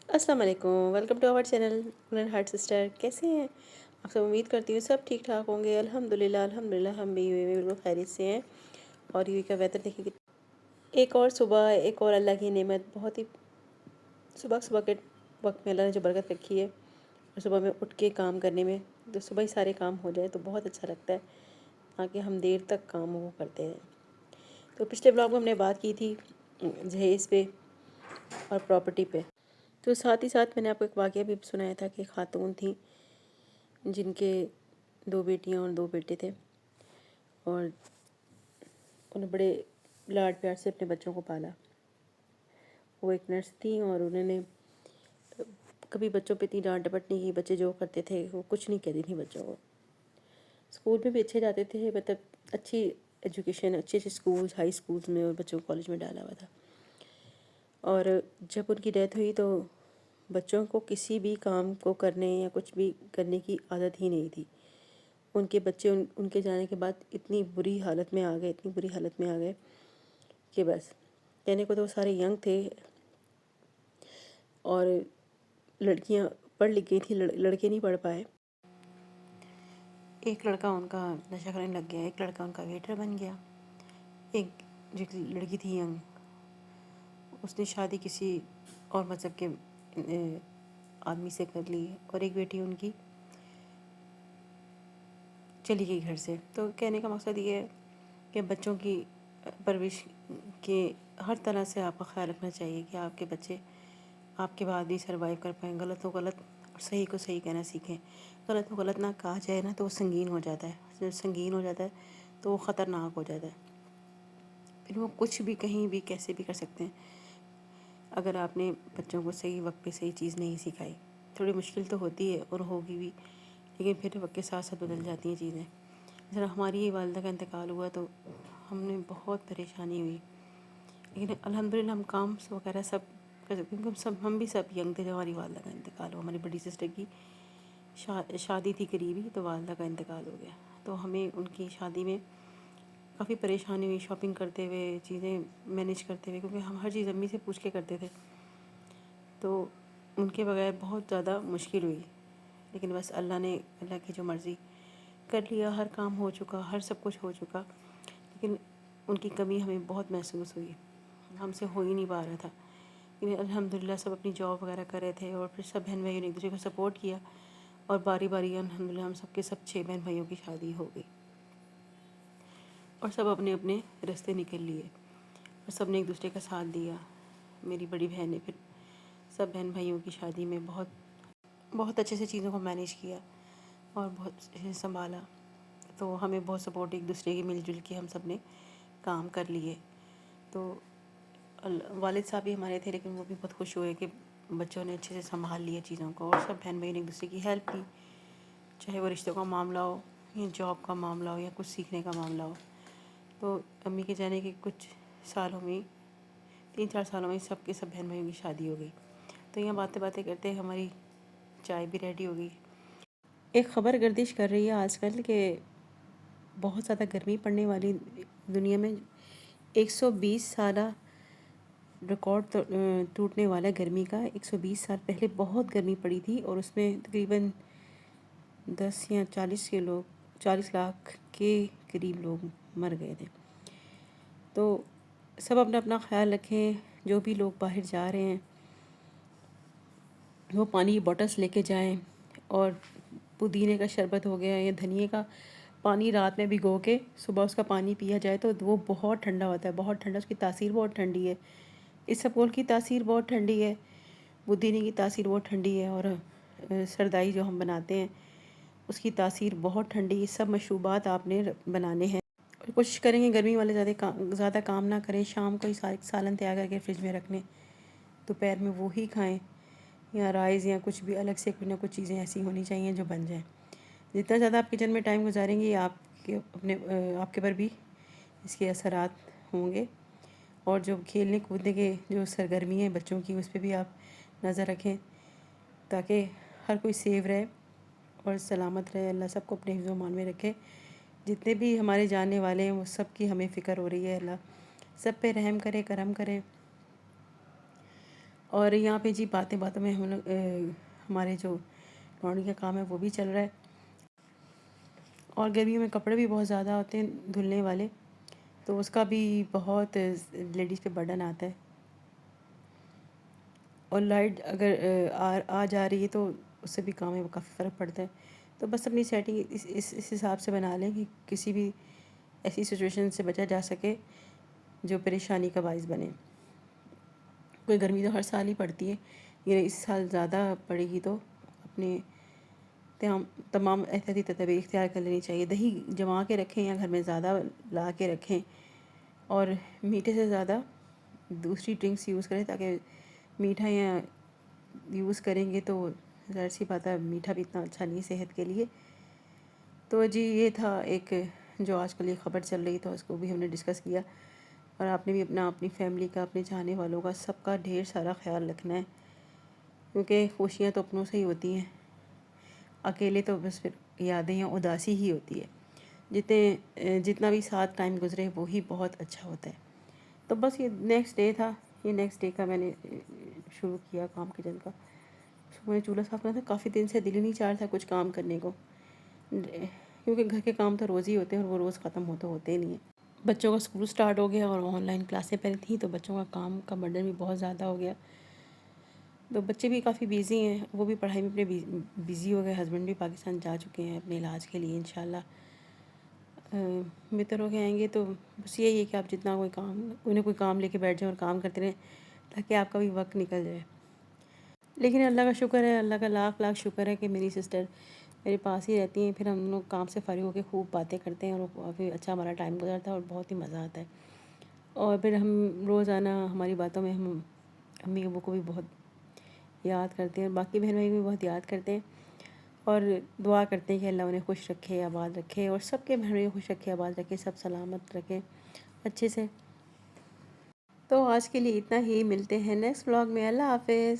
السلام علیکم، welcome to our channel ہنر ہارٹ سسٹر۔ کیسے ہیں آپ سب؟ امید کرتی ہوں سب ٹھیک ٹھاک ہوں گے۔ الحمدللہ ہم بھی بالکل خیریت سے ہیں۔ اور یو کا ویدر دیکھیں کہ ایک اور صبح، ایک اور اللہ کی نعمت، بہت ہی صبح کے وقت میں اللہ نے جو برکت رکھی ہے اور صبح میں اٹھ کے کام کرنے میں، تو صبح ہی سارے کام ہو جائے تو بہت اچھا لگتا ہے، تاکہ ہم دیر تک کام وہ کرتے ہیں۔ تو پچھلے بلاگ میں ہم نے بات کی تھی جہیز پہ اور پراپرٹی پہ، تو ساتھ ہی ساتھ میں نے آپ کو ایک واقعہ بھی سنایا تھا کہ خاتون تھیں جن کے 2 بیٹیاں اور 2 بیٹے تھے، اور انہیں بڑے لاڈ پیار سے اپنے بچوں کو پالا۔ وہ ایک نرس تھیں اور انہوں نے کبھی بچوں پہ اتنی ڈانٹ ڈپٹ نہیں کی، بچے جو کرتے تھے وہ کچھ نہیں کہتی تھیں بچوں کو۔ اسکول میں بھی اچھے جاتے تھے، مطلب اچھی ایجوکیشن، اچھے اچھے اسکولز، ہائی اسکولز میں، اور بچوں کو کالج میں ڈالا ہوا تھا۔ اور جب ان کی ڈیتھ ہوئی تو بچوں کو کسی بھی کام کو کرنے یا کچھ بھی کرنے کی عادت ہی نہیں تھی۔ ان کے بچے ان کے جانے کے بعد اتنی بری حالت میں آ گئے کہ بس کہنے کو تو وہ سارے ینگ تھے، اور لڑکیاں پڑھ لکھ گئی تھیں، لڑکے نہیں پڑھ پائے۔ ایک لڑکا ان کا نشہ کرنے لگ گیا، ایک لڑکا ان کا ویٹر بن گیا، ایک جو لڑکی تھی ینگ، اس نے شادی کسی اور مذہب کے آدمی سے کر لی، اور ایک بیٹی ان کی چلی گئی گھر سے۔ تو کہنے کا مقصد یہ ہے کہ بچوں کی پرورش کے ہر طرح سے آپ کا خیال رکھنا چاہیے کہ آپ کے بچے آپ کے بعد بھی سروائیو کر پائیں، غلط ہو غلط اور صحیح کو صحیح کہنا سیکھیں۔ غلط ہو غلط نہ کہا جائے نا تو وہ سنگین ہو جاتا ہے، جب سنگین ہو جاتا ہے تو وہ خطرناک ہو جاتا ہے، پھر وہ کچھ بھی کہیں بھی کیسے بھی کر سکتے ہیں۔ اگر آپ نے بچوں کو صحیح وقت پہ صحیح چیز نہیں سکھائی، تھوڑی مشکل تو ہوتی ہے اور ہوگی بھی، لیکن پھر وقت کے ساتھ ساتھ بدل جاتی ہیں چیزیں۔ ذرا ہماری والدہ کا انتقال ہوا تو ہم نے بہت پریشانی ہوئی، لیکن الحمدللہ ہم کام وغیرہ سب کیونکہ ہم بھی سب ینگ تھے جب ہماری والدہ کا انتقال ہوا۔ ہماری بڑی سسٹر کی شادی تھی قریبی، تو والدہ کا انتقال ہو گیا، تو ہمیں ان کی شادی میں کافی پریشانی ہوئی، شاپنگ کرتے ہوئے، چیزیں مینیج کرتے ہوئے، کیونکہ ہم ہر چیز امی سے پوچھ کے کرتے تھے، تو ان کے بغیر بہت زیادہ مشکل ہوئی۔ لیکن بس اللہ کی جو مرضی کر لیا، ہر کام ہو چکا، ہر سب کچھ ہو چکا، لیکن ان کی کمی ہمیں بہت محسوس ہوئی، ہم سے ہو ہی نہیں پا رہا تھا۔ لیکن الحمدللہ سب اپنی جاب وغیرہ کر رہے تھے، اور پھر سب بہن بھائیوں نے ایک دوسرے کو سپورٹ کیا، اور باری باری الحمدللہ ہم سب کے سب 6 بہن بھائیوں کی شادی ہو گئی، اور سب اپنے اپنے راستے نکل لیے، اور سب نے ایک دوسرے کا ساتھ دیا۔ میری بڑی بہن نے پھر سب بہن بھائیوں کی شادی میں بہت اچھے سے چیزوں کو مینیج کیا اور بہت اچھے سے سنبھالا، تو ہمیں بہت سپورٹ ایک دوسرے کی مل جل کے ہم سب نے کام کر لیے۔ تو والد صاحب بھی ہمارے تھے، لیکن وہ بھی بہت خوش ہوئے کہ بچوں نے اچھے سے سنبھال لیا چیزوں کو، اور سب بہن بھائی نے ایک دوسرے کی ہیلپ کی، چاہے وہ رشتوں کا معاملہ ہو یا جاب کا معاملہ ہو یا کچھ سیکھنے کا معاملہ ہو۔ تو امی کے جانے کے کچھ سالوں میں، 3-4 سالوں میں سب کے سب بہن بھائیوں کی شادی ہو گئی۔ تو یہاں باتیں کرتے ہماری چائے بھی ریڈی ہو گئی۔ ایک خبر گردش کر رہی ہے آج کل کہ بہت زیادہ گرمی پڑنے والی دنیا میں، 120 سالہ ریکارڈ ٹوٹنے والا گرمی کا۔ 120 سال پہلے بہت گرمی پڑی تھی، اور اس میں تقریباً 10 یا 40 لاکھ کے قریب لوگ مر گئے تھے۔ تو سب اپنا اپنا خیال رکھیں، جو بھی لوگ باہر جا رہے ہیں وہ پانی کی بوٹلس لے کے جائیں، اور پودینے کا شربت ہو گیا یا دھنیے کا پانی رات میں بھگو کے صبح اس کا پانی پیا جائے تو وہ بہت ٹھنڈا ہوتا ہے، بہت ٹھنڈا، اس کی تاثیر بہت ٹھنڈی ہے۔ اسبگول کی تاثیر بہت ٹھنڈی ہے، پودینے کی تاثیر بہت ٹھنڈی ہے، اور سردائی جو ہم بناتے ہیں اس کی تاثیر بہت ٹھنڈی۔ یہ سب مشروبات آپ نے بنانے ہیں، اور کوشش کریں گے گرمی والے زیادہ کام نہ کریں، شام کو ہی سالن تیار کر کے فریج میں رکھ لیں، دوپہر میں وہی کھائیں، یا رائس یا کچھ بھی الگ سے، کچھ نہ کچھ چیزیں ایسی ہونی چاہیے جو بن جائیں۔ جتنا زیادہ آپ کچن میں ٹائم گزاریں گے، آپ کے پر بھی اس کے اثرات ہوں گے۔ اور جو کھیلنے کودنے کے جو سرگرمی ہیں بچوں کی، اس پہ بھی آپ نظر رکھیں تاکہ ہر کوئی سیف رہے اور سلامت رہے۔ اللہ سب کو اپنے حفظ و امان میں رکھے۔ جتنے بھی ہمارے جاننے والے ہیں وہ سب کی ہمیں فکر ہو رہی ہے، اللہ سب پہ رحم کرے، کرم کرے۔ اور یہاں پہ جی باتیں باتوں میں ہم لوگ ہمارے جو لانڈری کا کام ہے وہ بھی چل رہا ہے، اور گرمیوں میں کپڑے بھی بہت زیادہ ہوتے ہیں دھلنے والے، تو اس کا بھی بہت لیڈیز پہ برڈن آتا ہے، اور لائٹ اگر آ جا رہی ہے تو اس سے بھی کام میں کافی فرق پڑتا ہے۔ تو بس اپنی سیٹنگ اس حساب سے بنا لیں کہ کسی بھی ایسی سچویشن سے بچا جا سکے جو پریشانی کا باعث بنے۔ کوئی گرمی تو ہر سال ہی پڑتی ہے، یہ اس سال زیادہ پڑے گی تو اپنے تمام احتیاطی تدابیر اختیار کر لینی چاہیے۔ دہی جما کے رکھیں یا گھر میں زیادہ لا کے رکھیں، اور میٹھے سے زیادہ دوسری ڈرنکس یوز کریں، تاکہ میٹھا یا یوز کریں گے تو ظاہر سی بات ہے میٹھا بھی اتنا اچھا نہیں صحت کے لیے۔ تو جی یہ تھا ایک جو آج کل یہ خبر چل رہی تھا، اس کو بھی ہم نے ڈسکس کیا، اور آپ نے بھی اپنی فیملی کا، اپنے چاہنے والوں کا، سب کا ڈھیر سارا خیال رکھنا ہے، کیونکہ خوشیاں تو اپنوں سے ہی ہوتی ہیں، اکیلے تو بس پھر یادیں یا اداسی ہی ہوتی ہے، جتنا بھی ساتھ ٹائم گزرے وہی بہت اچھا ہوتا ہے۔ تو بس یہ نیکسٹ ڈے تھا، یہ نیکسٹ ڈے کا میں نے شروع کیا کام کچن کا۔ صبح میں چولہا صاف کرنا تھا، کافی دن سے دل ہی نہیں چاہ رہا تھا کچھ کام کرنے کو، کیونکہ گھر کے کام تو روز ہی ہوتے ہیں اور وہ روز ختم ہوتے نہیں ہیں۔ بچوں کا اسکول سٹارٹ ہو گیا اور آن لائن کلاسیں پہلے تھیں، تو بچوں کا کام کا برڈن بھی بہت زیادہ ہو گیا، تو بچے بھی کافی بیزی ہیں، وہ بھی پڑھائی میں اپنے بیزی ہو گئے، ہسبینڈ بھی پاکستان جا چکے ہیں اپنے علاج کے لیے، انشاءاللہ بہتر ہو کے آئیں گے۔ تو بس یہی ہے کہ آپ جتنا کوئی نہ کوئی کام لے کے بیٹھ جائیں اور کام کرتے رہیں، تاکہ آپ کا بھی وقت نکل جائے۔ لیکن اللہ کا شکر ہے، اللہ کا لاکھ لاکھ شکر ہے کہ میری سسٹر میرے پاس ہی رہتی ہیں، پھر ہم لوگ کام سے فارغ ہو کے خوب باتیں کرتے ہیں، اور کافی اچھا ہمارا ٹائم گزرتا ہے اور بہت ہی مزہ آتا ہے۔ اور پھر ہم روزانہ ہماری باتوں میں ہم امی ابو کو بھی بہت یاد کرتے ہیں، باقی بہن بھائی بھی بہت یاد کرتے ہیں، اور دعا کرتے ہیں کہ اللہ انہیں خوش رکھے، آباد رکھے، اور سب کے بہن بھائی خوش رکھے، آباد رکھے، سب سلامت رکھے اچھے سے۔ تو آج کے لیے اتنا ہی، ملتے ہیں نیکسٹ ولاگ میں، اللہ حافظ۔